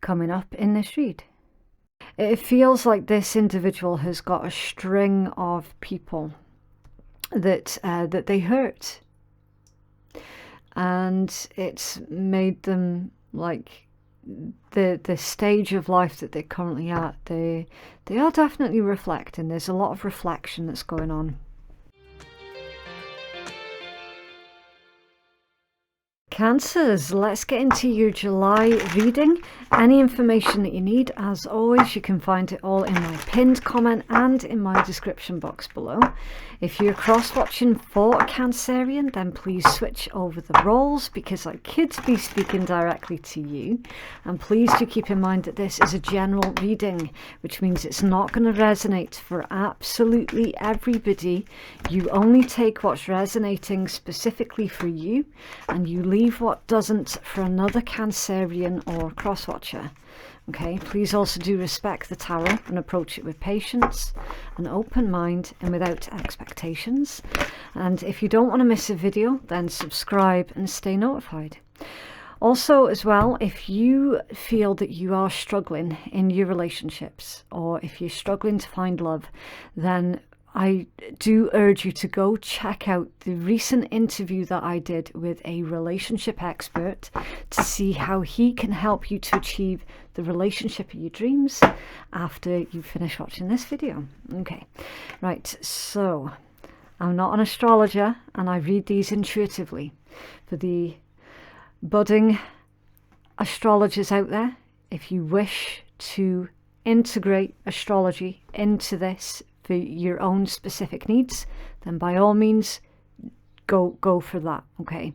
coming up in this read. It feels like this individual has got a string of people that they hurt, and it's made them, like, the stage of life that they're currently at, they are definitely reflecting. There's a lot of reflection that's going on. Cancers, let's get into your July reading. Any information that you need, as always, you can find it all in my pinned comment and in my description box below. If you're cross-watching for a Cancerian, then please switch over the roles, because I could be speaking directly to you. And please do keep in mind that this is a general reading, which means it's not going to resonate for absolutely everybody. You only take what's resonating specifically for you, and you leave what doesn't for another Cancerian or cross-watcher. Okay, please also do respect the tarot and approach it with patience, an open mind, and without expectations. And if you don't want to miss a video, then subscribe and stay notified. Also, as well, if you feel that you are struggling in your relationships, or if you're struggling to find love, then I do urge you to go check out the recent interview that I did with a relationship expert to see how he can help you to achieve the relationship of your dreams after you finish watching this video. Okay, right, so I'm not an astrologer and I read these intuitively. For the budding astrologers out there, if you wish to integrate astrology into this for your own specific needs, then by all means go for that. Okay,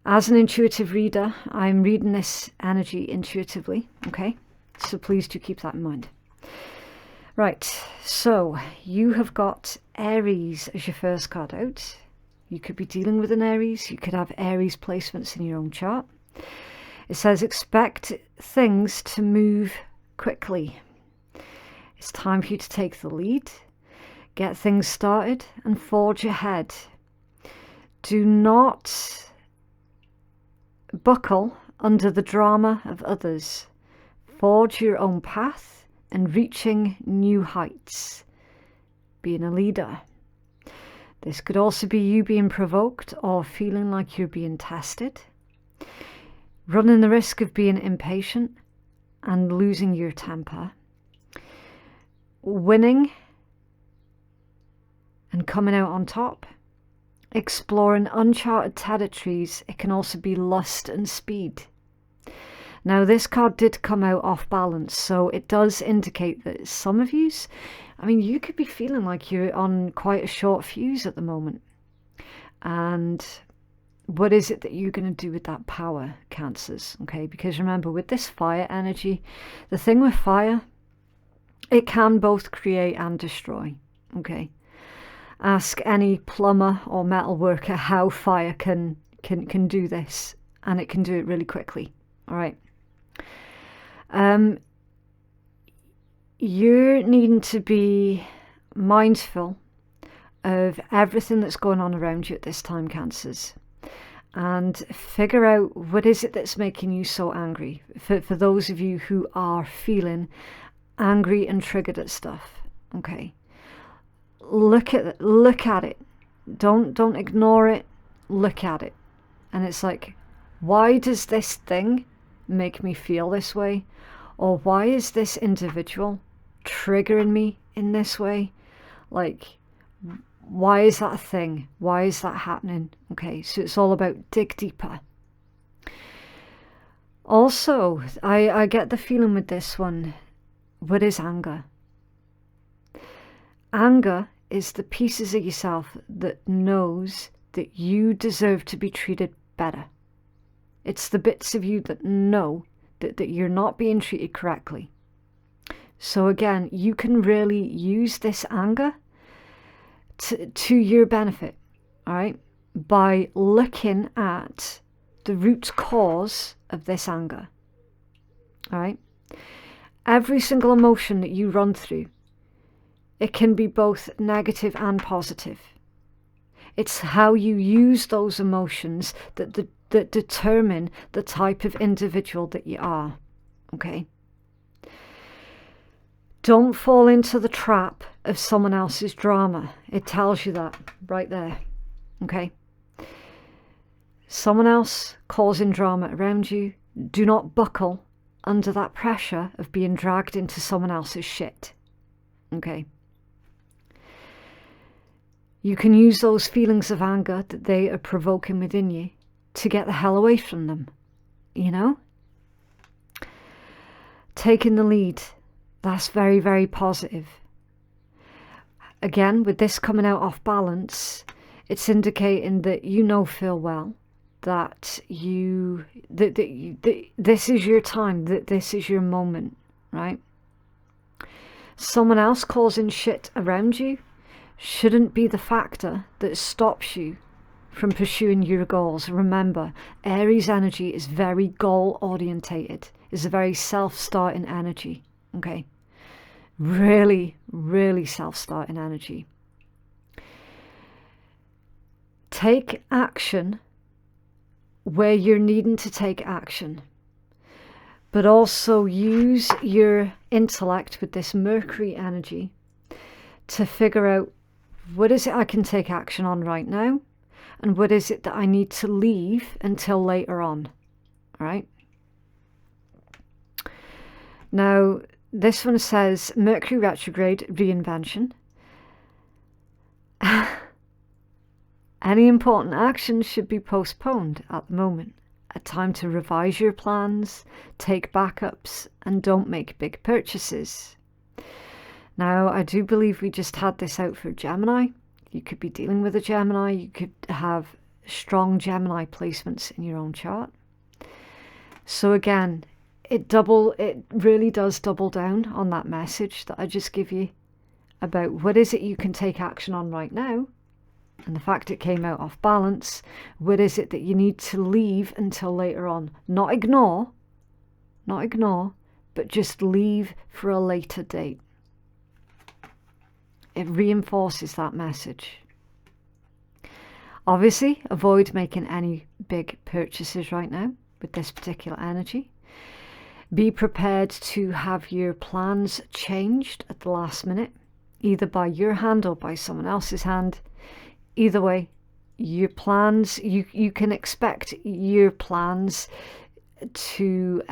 as an intuitive reader, I'm reading this energy intuitively. Okay, so please do keep that in mind. Right, so you have got Aries as your first card out. You could be dealing with an Aries. You could have Aries placements in your own chart. It says expect things to move quickly. It's time for you to take the lead, get things started and forge ahead. Do not buckle under the drama of others. Forge your own path and reaching new heights. Being a leader. This could also be you being provoked or feeling like you're being tested. Running the risk of being impatient and losing your temper. Winning and coming out on top. Exploring uncharted territories. It can also be lust and speed. Now this card did come out off balance, so it does indicate that some of yous, I mean, you could be feeling like you're on quite a short fuse at the moment. And what is it that you're going to do with that power, Cancers? Okay, because remember, with this fire energy, the thing with fire, it can both create and destroy. Okay, ask any plumber or metal worker how fire can do this, and it can do it really quickly. All right. You're needing to be mindful of everything that's going on around you at this time, Cancers, and figure out what is it that's making you so angry. For those of you who are feeling angry and triggered at stuff, okay, look at it. Don't ignore it. Look at it. And it's like, why does this thing make me feel this way? Or why is this individual triggering me in this way? Like, why is that a thing? Why is that happening? Okay, so it's all about dig deeper. Also, I get the feeling with this one, what is anger? Anger is the pieces of yourself that knows that you deserve to be treated better. It's the bits of you that know that you're not being treated correctly. So again, you can really use this anger to your benefit, all right? By looking at the root cause of this anger, all right? Every single emotion that you run through, it can be both negative and positive. It's how you use those emotions that determine the type of individual that you are. Okay? Don't fall into the trap of someone else's drama. It tells you that right there. Okay? Someone else causing drama around you. Do not buckle under that pressure of being dragged into someone else's shit. Okay? You can use those feelings of anger that they are provoking within you to get the hell away from them. You know? Taking the lead. That's very, very positive. Again, with this coming out off balance, it's indicating that you know full well that this is your time, that this is your moment, right? Someone else causing shit around you shouldn't be the factor that stops you from pursuing your goals. Remember, Aries energy is very goal orientated, is a very self-starting energy. Okay, really, really self-starting energy. Take action where you're needing to take action, but also use your intellect with this Mercury energy to figure out what is it I can take action on right now, and what is it that I need to leave until later on. All right. Now, this one says Mercury retrograde reinvention. Any important actions should be postponed at the moment. A time to revise your plans, take backups, and don't make big purchases. Now, I do believe we just had this out for Gemini. You could be dealing with a Gemini. You could have strong Gemini placements in your own chart. So again, it really does double down on that message that I just give you about what is it you can take action on right now, and the fact it came out off balance. What is it that you need to leave until later on? Not ignore, but just leave for a later date. It reinforces that message. Obviously, avoid making any big purchases right now with this particular energy. Be prepared to have your plans changed at the last minute, either by your hand or by someone else's hand. Either way, your plans, you can expect your plans to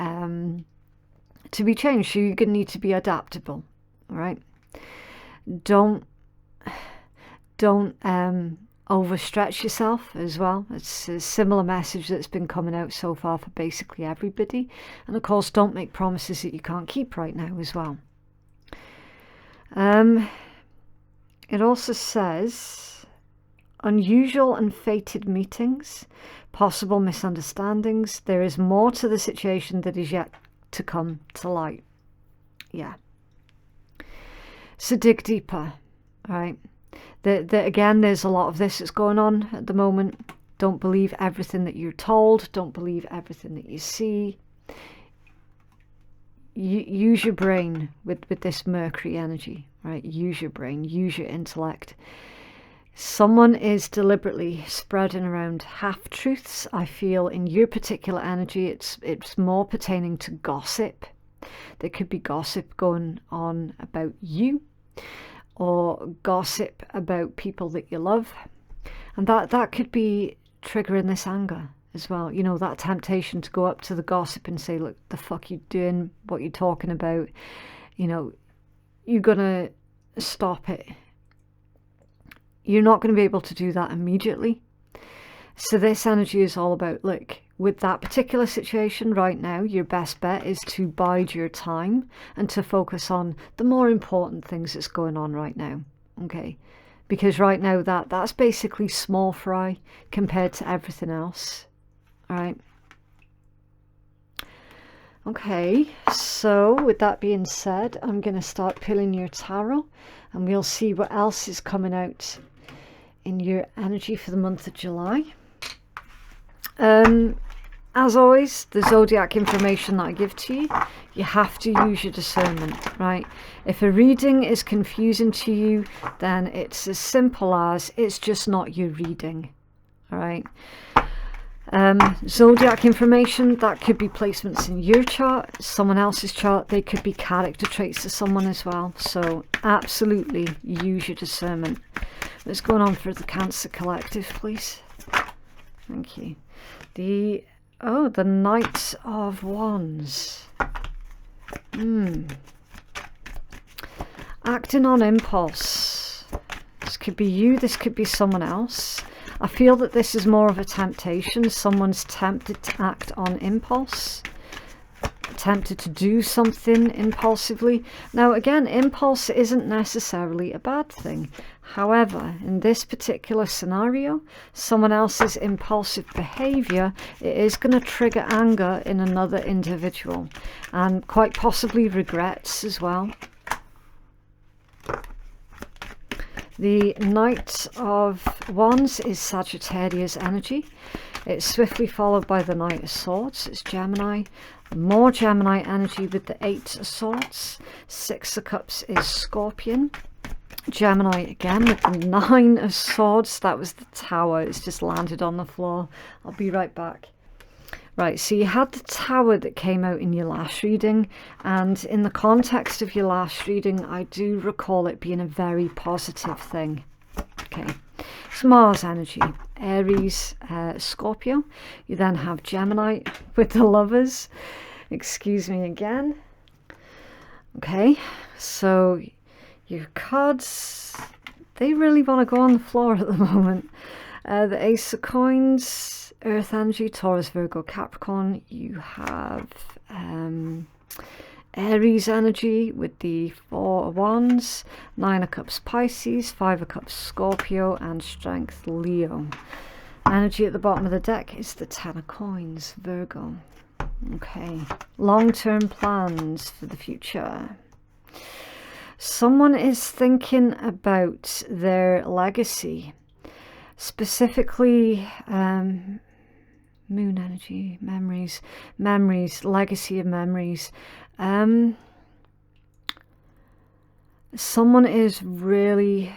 be changed. So you're going to need to be adaptable, all right? Don't overstretch yourself as well. It's a similar message that's been coming out so far for basically everybody. And of course, don't make promises that you can't keep right now as well. It also says unusual and fated meetings, possible misunderstandings. There is more to the situation that is yet to come to light. Yeah. So dig deeper, all right? Again, there's a lot of this that's going on at the moment. Don't believe everything that you're told. Don't believe everything that you see. Use your brain with this Mercury energy, right? Use your brain, use your intellect. Someone is deliberately spreading around half-truths. I feel in your particular energy, it's more pertaining to gossip. There could be gossip going on about you, or gossip about people that you love, and that could be triggering this anger as well. You know, that temptation to go up to the gossip and say, look, the fuck you doing, what you talking about, you know, you're gonna stop it. You're not going to be able to do that immediately. So this energy is all about, look, with that particular situation right now, your best bet is to bide your time and to focus on the more important things that's going on right now. Okay, because right now that's basically small fry compared to everything else. All right. Okay, so with that being said, I'm going to start pulling your tarot, and we'll see what else is coming out in your energy for the month of July. As always, the zodiac information that I give to you, you have to use your discernment, right? If a reading is confusing to you, then it's as simple as it's just not your reading, all right? Zodiac information, that could be placements in your chart, someone else's chart. They could be character traits to someone as well. So absolutely use your discernment. What's going on for the Cancer collective, please? Thank you. The Knight of Wands. Acting on impulse. This could be you, this could be someone else. I feel that this is more of a temptation. Someone's tempted to act on impulse, tempted to do something impulsively. Now again, impulse isn't necessarily a bad thing. However, in this particular scenario, someone else's impulsive behavior, it is going to trigger anger in another individual, and quite possibly regrets as well. The Knight of Wands is Sagittarius energy. It's swiftly followed by the Knight of Swords. It's Gemini. More Gemini energy with the 8 of Swords. 6 of Cups is Scorpion. Gemini again with the 9 of Swords. That was the Tower. It's just landed on the floor. I'll be right back. Right, so you had the Tower that came out in your last reading, and in the context of your last reading, I do recall it being a very positive thing. Okay, it's Mars energy, Aries, Scorpio. You then have Gemini with the Lovers. Excuse me again. Okay, so your cards, they really want to go on the floor at the moment. The Ace of Coins, Earth energy, Taurus, Virgo, Capricorn. You have Aries energy with the 4 of Wands, 9 of Cups, Pisces, 5 of Cups, Scorpio, and Strength, Leo. Energy at the bottom of the deck is the 10 of Coins, Virgo. Okay, long-term plans for the future. Someone is thinking about their legacy. Specifically, moon energy, memories, legacy of memories. Someone is really,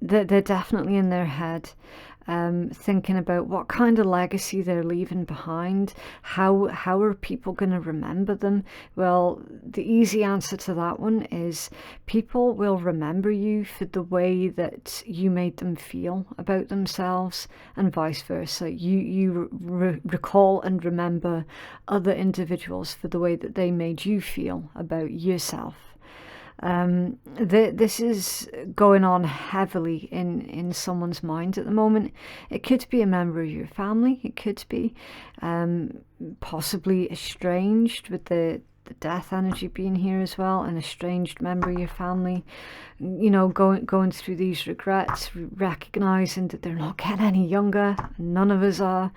they're definitely in their head, thinking about what kind of legacy they're leaving behind. How are people going to remember them? Well, the easy answer to that one is people will remember you for the way that you made them feel about themselves, and vice versa. You recall and remember other individuals for the way that they made you feel about yourself. This is going on heavily in someone's mind at the moment. It could be a member of your family. It could be possibly estranged, with the death energy being here as well. An estranged member of your family, you know, going through these regrets, recognizing that they're not getting any younger. None of us are.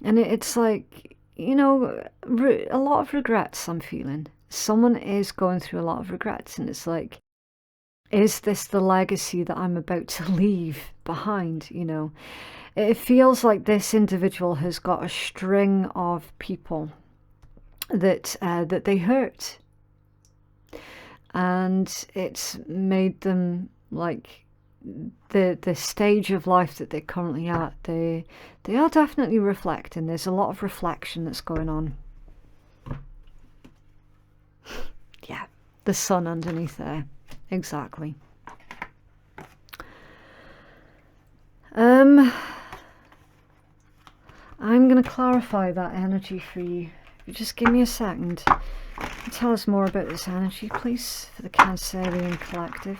And it's like, you know, a lot of regrets I'm feeling. Someone is going through a lot of regrets, and it's like, is this the legacy that I'm about to leave behind? You know, it feels like this individual has got a string of people that that they hurt, and it's made them, like, the stage of life that they're currently at. They are definitely reflecting. There's a lot of reflection that's going on. Yeah, the sun underneath there. Exactly. I'm going to clarify that energy for you. Just give me a second. Tell us more about this energy, please, for the Cancerian collective.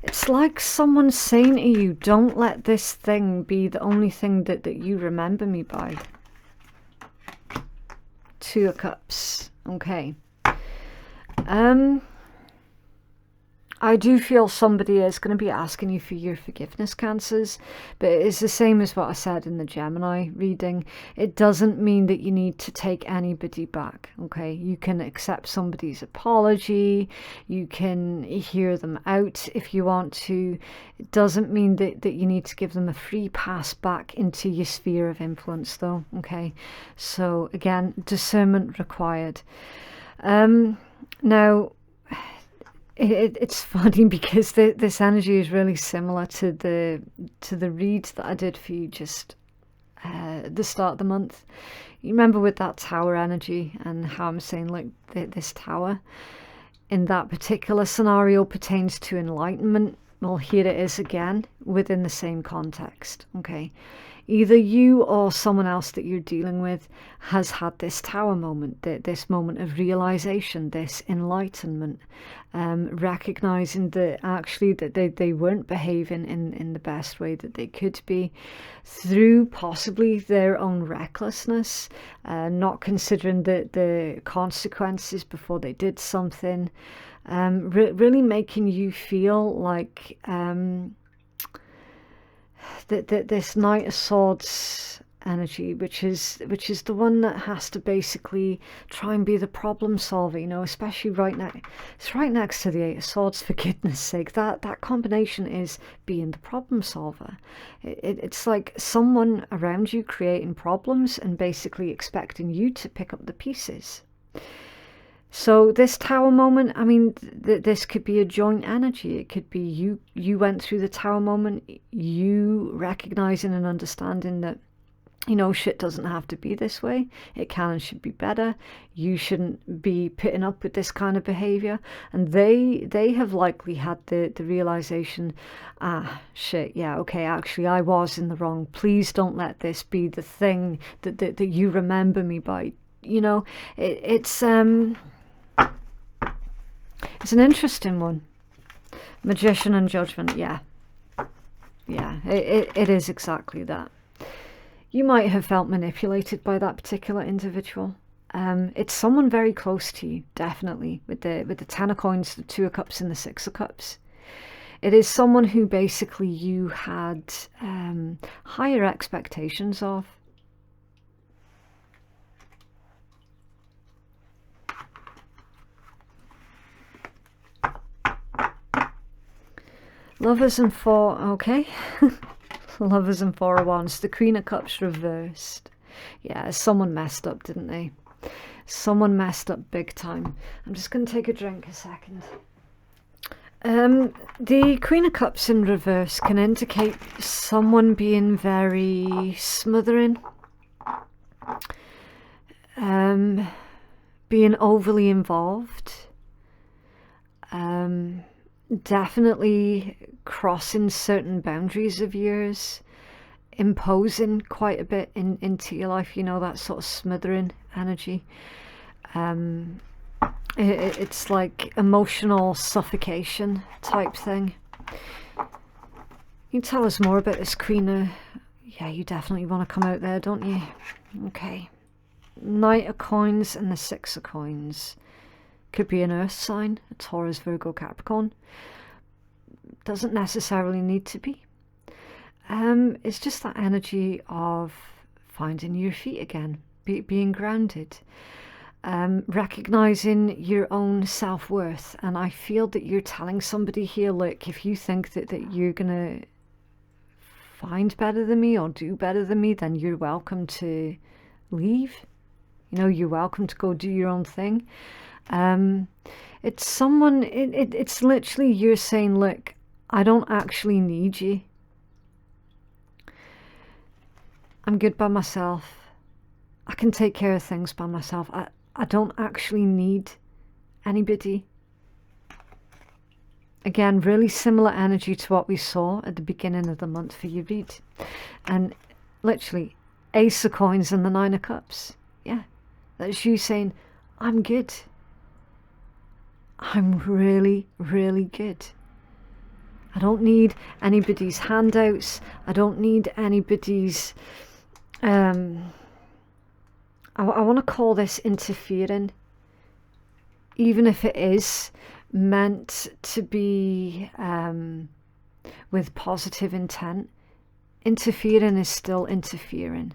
It's like someone's saying to you, don't let this thing be the only thing that you remember me by. 2 of Cups. Okay. I do feel somebody is going to be asking you for your forgiveness, Cancers, but it's the same as what I said in the Gemini reading. It doesn't mean that you need to take anybody back, okay? You can accept somebody's apology, you can hear them out if you want to. It doesn't mean that you need to give them a free pass back into your sphere of influence, though, okay? So, again, discernment required. Now, It's funny because this energy is really similar to the read that I did for you just at the start of the month. You remember with that tower energy and how I'm saying like this tower in that particular scenario pertains to enlightenment. Well, here it is again within the same context. Okay, either you or someone else that you're dealing with has had this tower moment, this moment of realization, this enlightenment, recognizing that actually that they weren't behaving in the best way that they could be, through possibly their own recklessness, not considering the consequences before they did something, really making you feel like that this Knight of Swords energy, which is the one that has to basically try and be the problem solver, you know, especially right now. It's right next to the Eight of Swords, for goodness sake. That combination is being the problem solver. It's like someone around you creating problems and basically expecting you to pick up the pieces. So this tower moment, I mean, this could be a joint energy. It could be you went through the tower moment, you recognizing and understanding that, you know, shit doesn't have to be this way. It can and should be better. You shouldn't be putting up with this kind of behavior. And they have likely had the realization, shit, yeah, okay, actually I was in the wrong. Please don't let this be the thing that you remember me by. You know, it's an interesting one. Magician and Judgment, yeah. Yeah, it is exactly that. You might have felt manipulated by that particular individual. It's someone very close to you, definitely, with the Ten of Coins, the Two of Cups and the Six of Cups. It is someone who basically you had higher expectations of. Lovers and Four, okay. Lovers and Four of Wands. The Queen of Cups reversed. Yeah, someone messed up, didn't they? Someone messed up big time. I'm just going to take a drink a second. The Queen of Cups in reverse can indicate someone being very smothering. Being overly involved. Definitely crossing certain boundaries of yours, imposing quite a bit into your life, you know, that sort of smothering energy. It's like emotional suffocation type thing. You can tell us more about this Queen of... Yeah, you definitely want to come out there, don't you? Okay. Knight of Coins and the Six of Coins. Could be an earth sign, a Taurus, Virgo, Capricorn. Doesn't necessarily need to be. It's just that energy of finding your feet again, being grounded, recognizing your own self-worth. And I feel that you're telling somebody here, look, if you think that you're going to find better than me or do better than me, then you're welcome to leave. You know, you're welcome to go do your own thing. It's someone, it's literally you're saying, look, I don't actually need you. I'm good by myself. I can take care of things by myself. I don't actually need anybody. Again, really similar energy to what we saw at the beginning of the month for your read. And literally, Ace of Coins and the Nine of Cups. Yeah, that's you saying, I'm good. I'm really, really good. I don't need anybody's handouts. I don't need anybody's... I want to call this interfering. Even if it is meant to be with positive intent, interfering is still interfering.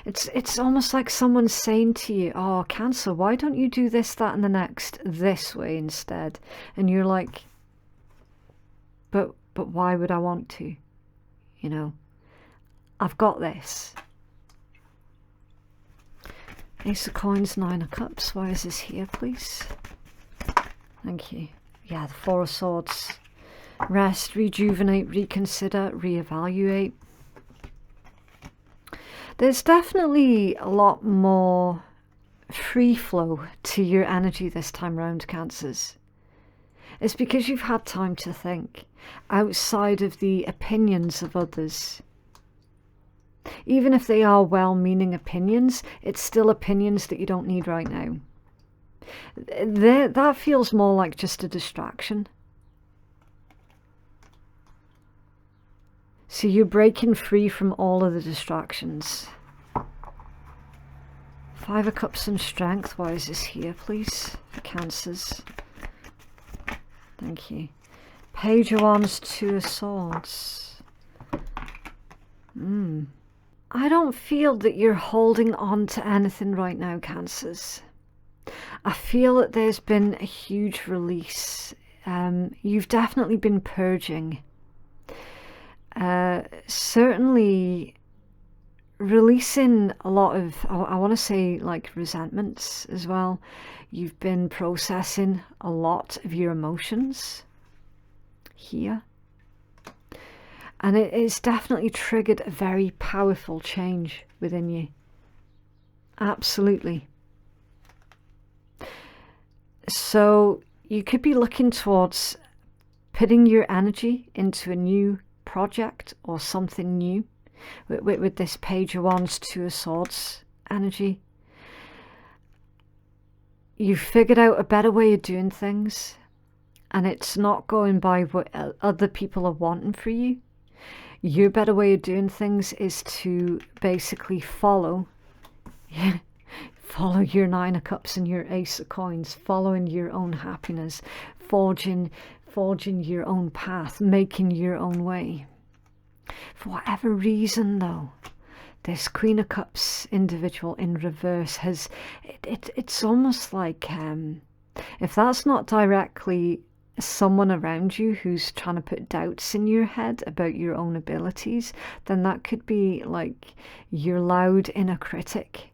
It's almost like someone's saying to you, oh, Cancer, why don't you do this, that, and the next this way instead? And you're like, but why would I want to? You know, I've got this. Ace of Coins, Nine of Cups. Why is this here, please? Thank you. Yeah, the Four of Swords. Rest, rejuvenate, reconsider, reevaluate. There's definitely a lot more free flow to your energy this time round, Cancers. It's because you've had time to think outside of the opinions of others. Even if they are well-meaning opinions, it's still opinions that you don't need right now. That feels more like just a distraction. So you're breaking free from all of the distractions. Five of Cups and Strength. Why is this here, please, for Cancers? Thank you. Page of Wands, Two of Swords. I don't feel that you're holding on to anything right now, Cancers. I feel that there's been a huge release. You've definitely been purging. Certainly releasing a lot of, I want to say, like resentments as well. You've been processing a lot of your emotions here. And it's definitely triggered a very powerful change within you. Absolutely. So you could be looking towards putting your energy into a new project or something new with this Page of Wands, Two of Swords energy. You've figured out a better way of doing things, and it's not going by what other people are wanting for you. Your better way of doing things is to basically follow your Nine of Cups and your Ace of Coins, following your own happiness, forging your own path, making your own way. For whatever reason, though, this Queen of Cups individual in reverse has, it's almost like, if that's not directly someone around you who's trying to put doubts in your head about your own abilities, then that could be like your loud inner critic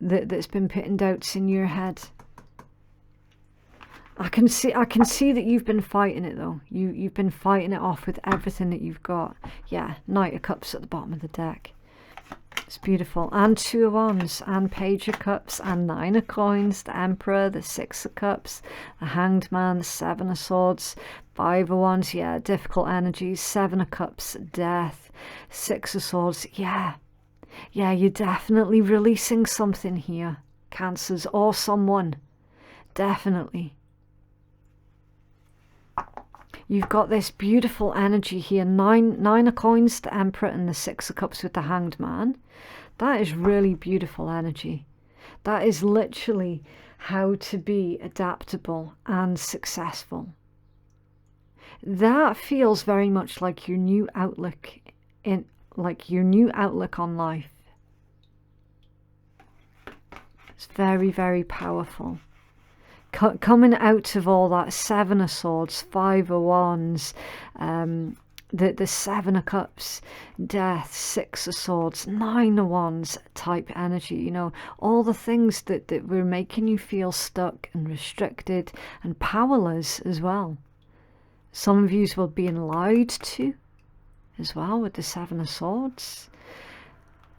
that's been putting doubts in your head. I can see that you've been fighting it, though. You've been fighting it off with everything that you've got. Yeah, Knight of Cups at the bottom of the deck. It's beautiful. And Two of Wands, and Page of Cups, and Nine of Coins, the Emperor, the Six of Cups, the Hanged Man, the Seven of Swords, Five of Wands, yeah, difficult energies, Seven of Cups, Death, Six of Swords, yeah, you're definitely releasing something here, Cancers, or someone, definitely. You've got this beautiful energy here. Nine of Coins, the Emperor, and the Six of Cups with the Hanged Man. That is really beautiful energy. That is literally how to be adaptable and successful. That feels very much like your new outlook on life. It's very, very powerful. Coming out of all that, Seven of Swords, Five of Wands, the Seven of Cups, Death, Six of Swords, Nine of Wands type energy, you know, all the things that were making you feel stuck and restricted and powerless as well. Some of you were being lied to as well with the Seven of Swords.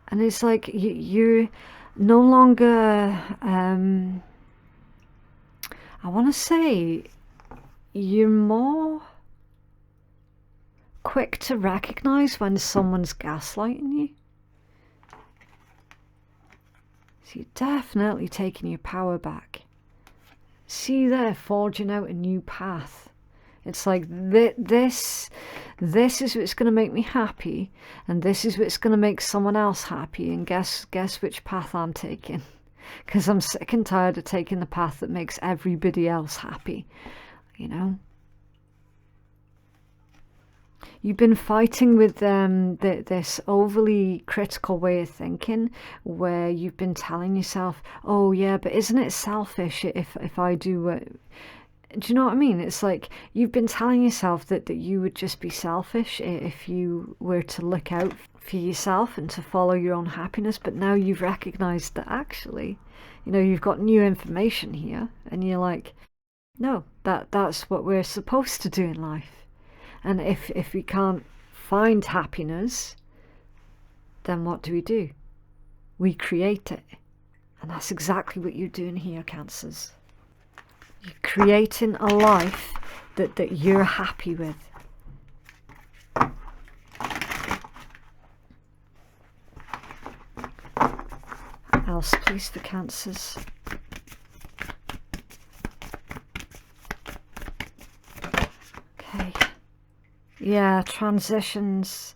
And it's like you're no longer... I want to say you're more quick to recognize when someone's gaslighting you. So you're definitely taking your power back. See, they're forging out a new path. It's like this is what's going to make me happy, and this is what's going to make someone else happy, and guess which path I'm taking. Because I'm sick and tired of taking the path that makes everybody else happy, you know. You've been fighting with this overly critical way of thinking, where you've been telling yourself, oh yeah, but isn't it selfish if I do what... Do you know what I mean? It's like you've been telling yourself that you would just be selfish if you were to look out for yourself and to follow your own happiness. But now you've recognized that actually, you know, you've got new information here and you're like, no, that's what we're supposed to do in life. And if we can't find happiness, then what do? We create it. And that's exactly what you're doing here, Cancers. You're creating a life that you're happy with. What else, please, for Cancers? Okay. Yeah, transitions.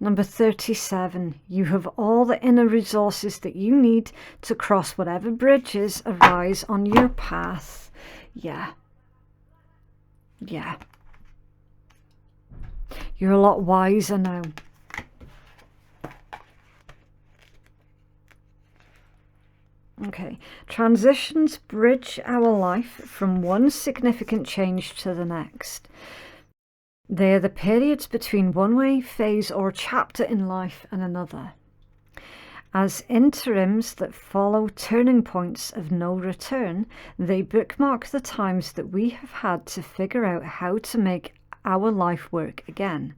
Number 37, you have all the inner resources that you need to cross whatever bridges arise on your path. Yeah. You're a lot wiser now. Okay, transitions bridge our life from one significant change to the next. They are the periods between one way, phase or chapter in life and another. As interims that follow turning points of no return, they bookmark the times that we have had to figure out how to make our life work again.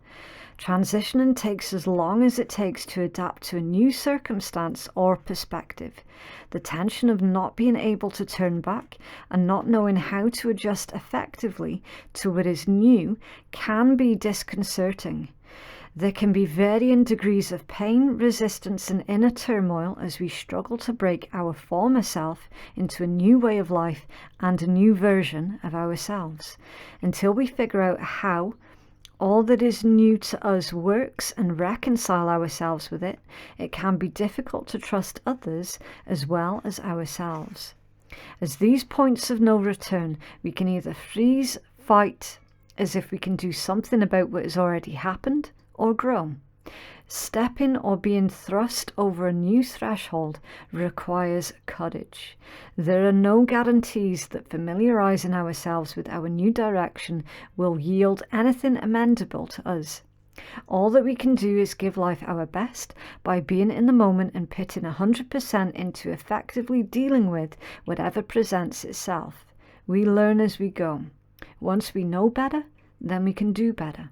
Transitioning takes as long as it takes to adapt to a new circumstance or perspective. The tension of not being able to turn back and not knowing how to adjust effectively to what is new can be disconcerting. There can be varying degrees of pain, resistance and inner turmoil as we struggle to break our former self into a new way of life and a new version of ourselves. Until we figure out how all that is new to us works and reconcile ourselves with it, it can be difficult to trust others as well as ourselves. As these points of no return, we can either freeze, fight as if we can do something about what has already happened, or grow. Stepping or being thrust over a new threshold requires courage. There are no guarantees that familiarizing ourselves with our new direction will yield anything amendable to us. All that we can do is give life our best by being in the moment and putting 100% into effectively dealing with whatever presents itself. We learn as we go. Once we know better, then we can do better.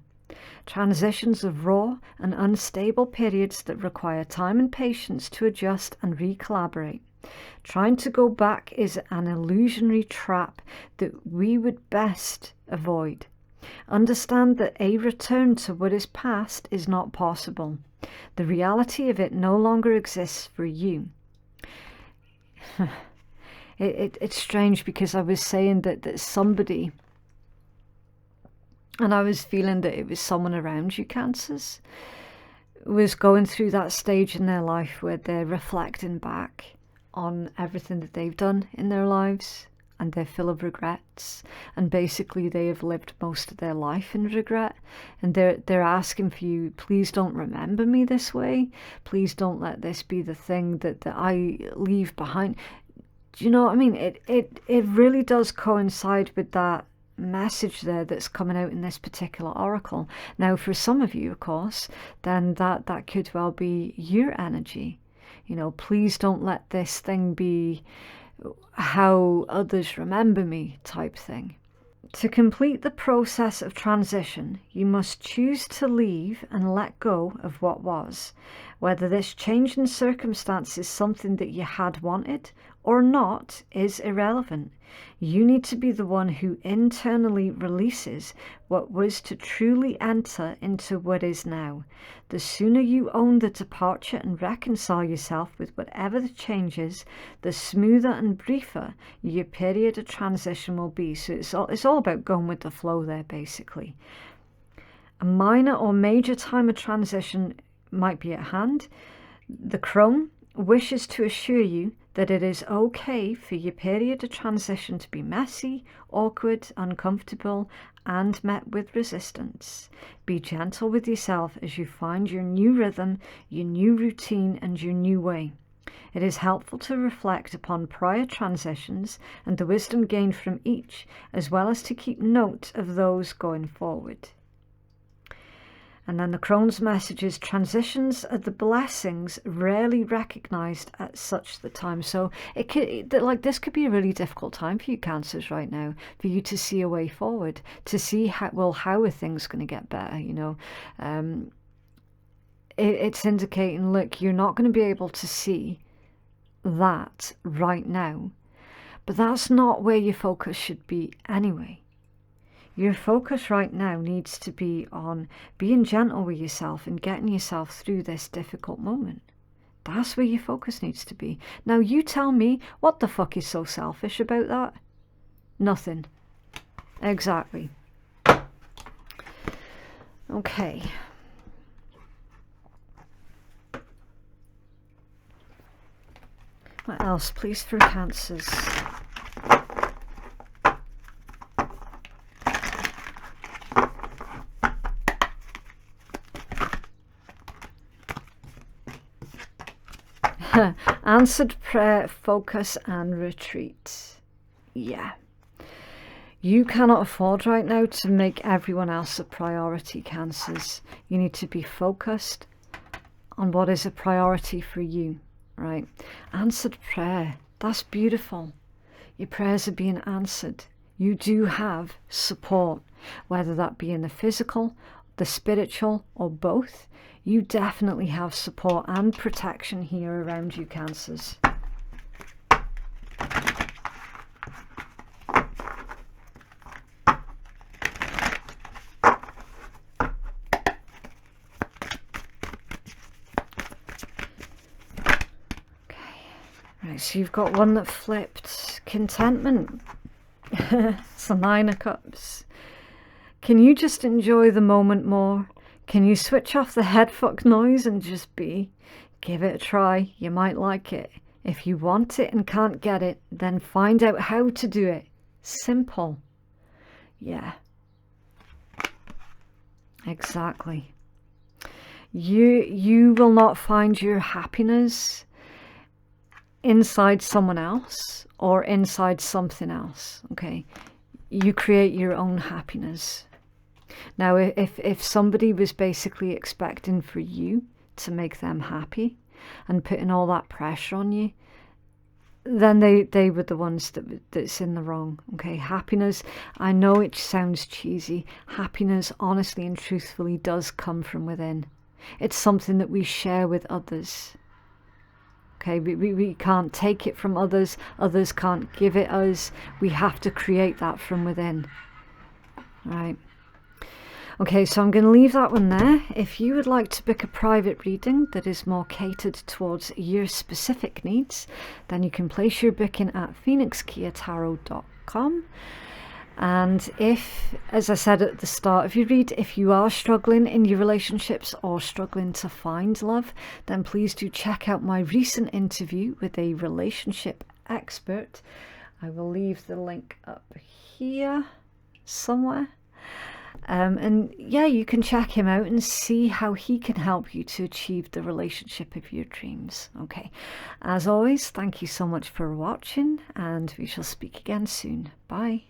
Transitions are raw and unstable periods that require time and patience to adjust and recollaborate. Trying to go back is an illusionary trap that we would best avoid. Understand that a return to what is past is not possible. The reality of it no longer exists for you. It's strange because I was saying that somebody, and I was feeling that it was someone around you, Cancers, was going through that stage in their life where they're reflecting back on everything that they've done in their lives and they're full of regrets, and basically they have lived most of their life in regret, and they're asking for you, please don't remember me this way, please don't let this be the thing that I leave behind. Do you know what I mean? It really does coincide with that message there that's coming out in this particular oracle. Now for some of you, of course, then that could well be your energy. You know, please don't let this thing be how others remember me type thing. To complete the process of transition, you must choose to leave and let go of what was. Whether this change in circumstance is something that you had wanted or not is irrelevant. You need to be the one who internally releases what was to truly enter into what is now. The sooner you own the departure and reconcile yourself with whatever the change is, the smoother and briefer your period of transition will be. So it's all about going with the flow there, basically. A minor or major time of transition might be at hand. The crone wishes to assure you that it is okay for your period of transition to be messy, awkward, uncomfortable, and met with resistance. Be gentle with yourself as you find your new rhythm, your new routine, and your new way. It is helpful to reflect upon prior transitions and the wisdom gained from each, as well as to keep note of those going forward. And then the Crone's message is, transitions are the blessings rarely recognized at such the time. So it could, this could be a really difficult time for you Cancers right now, for you to see a way forward, to see how are things going to get better, you know. It's indicating, look, you're not going to be able to see that right now, but that's not where your focus should be anyway. Your focus right now needs to be on being gentle with yourself and getting yourself through this difficult moment. That's where your focus needs to be. Now you tell me, what the fuck is so selfish about that? Nothing. Exactly. Okay. What else, please, for Cancers? Answered prayer, focus and retreat. Yeah. You cannot afford right now to make everyone else a priority, Cancers. You need to be focused on what is a priority for you. Right, answered prayer, that's beautiful. Your prayers are being answered. You do have support, whether that be in the physical, the spiritual, or both. You definitely have support and protection here around you, Cancers. Right, so you've got one that flipped, contentment. It's the Nine of Cups. Can you just enjoy the moment more? Can you switch off the head fuck noise and just be? Give it a try, you might like it. If you want it and can't get it, then find out how to do it. Simple. Yeah. Exactly. You will not find your happiness inside someone else or inside something else. Okay, you create your own happiness. Now if somebody was basically expecting for you to make them happy and putting all that pressure on you, then they were the ones that's in the wrong. Okay, happiness, I know it sounds cheesy, happiness honestly and truthfully does come from within. It's something that we share with others. Okay, we can't take it from others. Others can't give it us. We have to create that from within. Right. Okay, so I'm going to leave that one there. If you would like to book a private reading that is more catered towards your specific needs, then you can place your booking at phoenixkeiatarot.com. And if, as I said at the start of your read, if you are struggling in your relationships or struggling to find love, then please do check out my recent interview with a relationship expert. I will leave the link up here somewhere. And yeah, you can check him out and see how he can help you to achieve the relationship of your dreams. Okay, as always, thank you so much for watching, and we shall speak again soon. Bye.